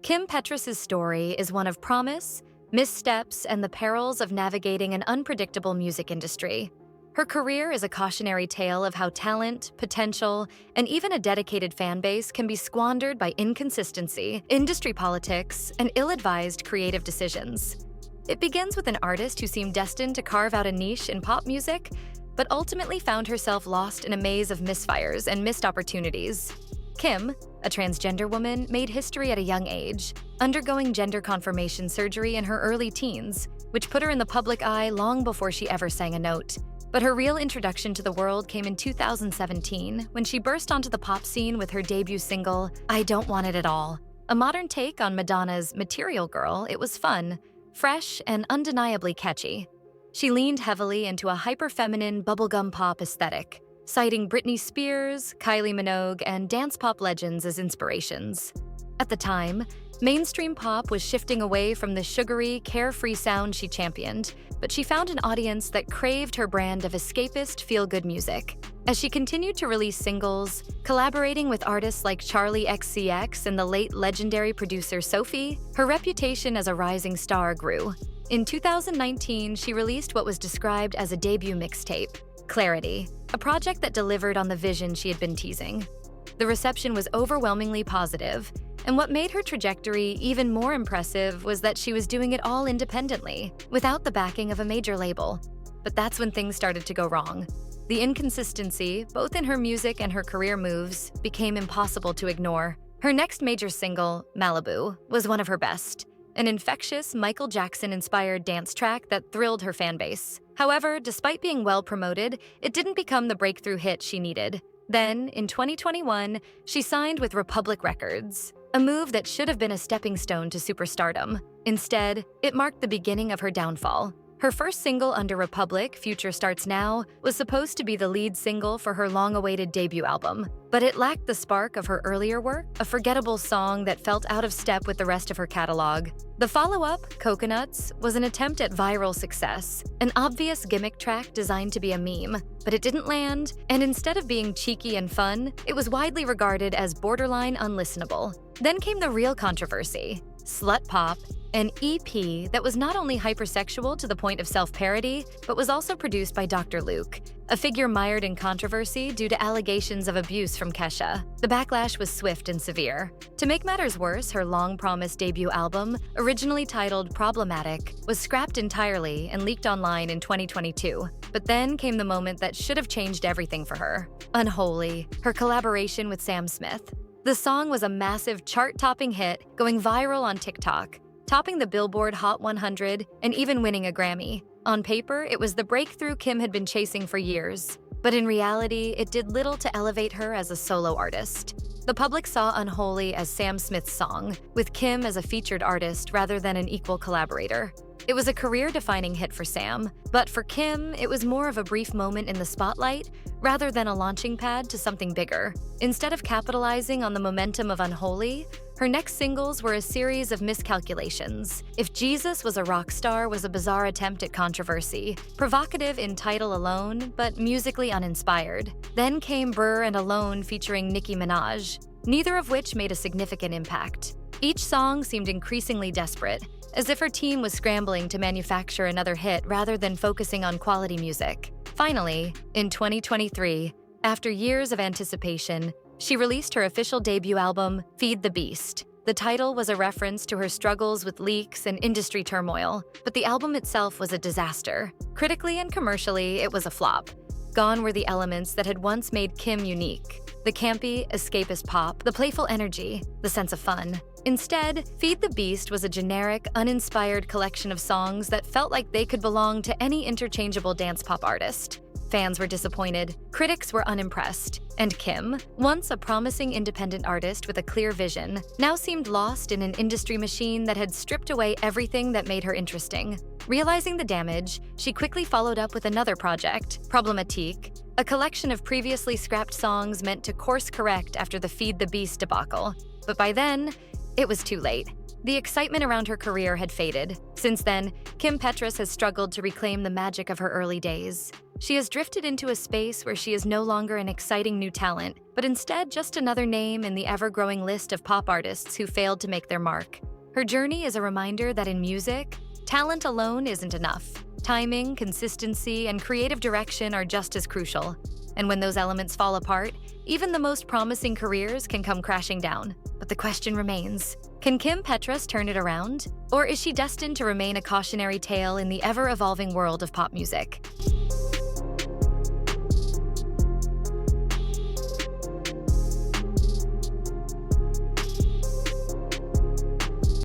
Kim Petras' story is one of promise, missteps, and the perils of navigating an unpredictable music industry. Her career is a cautionary tale of how talent, potential, and even a dedicated fan base can be squandered by inconsistency, industry politics, and ill-advised creative decisions. It begins with an artist who seemed destined to carve out a niche in pop music, but ultimately found herself lost in a maze of misfires and missed opportunities. Kim, a transgender woman, made history at a young age, undergoing gender confirmation surgery in her early teens, which put her in the public eye long before she ever sang a note. But her real introduction to the world came in 2017, when she burst onto the pop scene with her debut single, I Don't Want It At All. A modern take on Madonna's Material Girl, it was fun, fresh, and undeniably catchy. She leaned heavily into a hyper-feminine bubblegum pop aesthetic, citing Britney Spears, Kylie Minogue, and dance pop legends as inspirations. At the time, mainstream pop was shifting away from the sugary, carefree sound she championed, but she found an audience that craved her brand of escapist, feel-good music. As she continued to release singles, collaborating with artists like Charlie XCX and the late legendary producer Sophie, her reputation as a rising star grew. In 2019, she released what was described as a debut mixtape, Clarity, a project that delivered on the vision she had been teasing. The reception was overwhelmingly positive, and what made her trajectory even more impressive was that she was doing it all independently, without the backing of a major label. But that's when things started to go wrong. The inconsistency, both in her music and her career moves, became impossible to ignore. Her next major single, Malibu, was one of her best, an infectious Michael Jackson-inspired dance track that thrilled her fan base. However, despite being well promoted, it didn't become the breakthrough hit she needed. Then, in 2021, she signed with Republic Records, a move that should have been a stepping stone to superstardom. Instead, it marked the beginning of her downfall. Her first single under Republic, Future Starts Now, was supposed to be the lead single for her long-awaited debut album, but it lacked the spark of her earlier work, a forgettable song that felt out of step with the rest of her catalog. The follow-up, Coconuts, was an attempt at viral success, an obvious gimmick track designed to be a meme, but it didn't land, and instead of being cheeky and fun, it was widely regarded as borderline unlistenable. Then came the real controversy, Slut Pop, an EP that was not only hypersexual to the point of self-parody, but was also produced by Dr. Luke, a figure mired in controversy due to allegations of abuse from Kesha. The backlash was swift and severe. To make matters worse, her long-promised debut album, originally titled Problematic, was scrapped entirely and leaked online in 2022. But then came the moment that should have changed everything for her. Unholy, her collaboration with Sam Smith. The song was a massive chart-topping hit, going viral on TikTok, topping the Billboard Hot 100 and even winning a Grammy. On paper, it was the breakthrough Kim had been chasing for years, but in reality, it did little to elevate her as a solo artist. The public saw Unholy as Sam Smith's song, with Kim as a featured artist rather than an equal collaborator. It was a career-defining hit for Sam, but for Kim, it was more of a brief moment in the spotlight rather than a launching pad to something bigger. Instead of capitalizing on the momentum of Unholy, her next singles were a series of miscalculations. If Jesus Was a Rock Star was a bizarre attempt at controversy, provocative in title alone, but musically uninspired. Then came Brr and Alone featuring Nicki Minaj, neither of which made a significant impact. Each song seemed increasingly desperate, as if her team was scrambling to manufacture another hit rather than focusing on quality music. Finally, in 2023, after years of anticipation, she released her official debut album, Feed the Beast. The title was a reference to her struggles with leaks and industry turmoil, but the album itself was a disaster. Critically and commercially, it was a flop. Gone were the elements that had once made Kim unique. The campy, escapist pop, the playful energy, the sense of fun. Instead, Feed the Beast was a generic, uninspired collection of songs that felt like they could belong to any interchangeable dance pop artist. Fans were disappointed, critics were unimpressed, and Kim, once a promising independent artist with a clear vision, now seemed lost in an industry machine that had stripped away everything that made her interesting. Realizing the damage, she quickly followed up with another project, Problematique, a collection of previously scrapped songs meant to course-correct after the Feed the Beast debacle. But by then, it was too late. The excitement around her career had faded. Since then, Kim Petras has struggled to reclaim the magic of her early days. She has drifted into a space where she is no longer an exciting new talent, but instead just another name in the ever-growing list of pop artists who failed to make their mark. Her journey is a reminder that in music, talent alone isn't enough. Timing, consistency, and creative direction are just as crucial. And when those elements fall apart, even the most promising careers can come crashing down. But the question remains, can Kim Petras turn it around? Or is she destined to remain a cautionary tale in the ever-evolving world of pop music?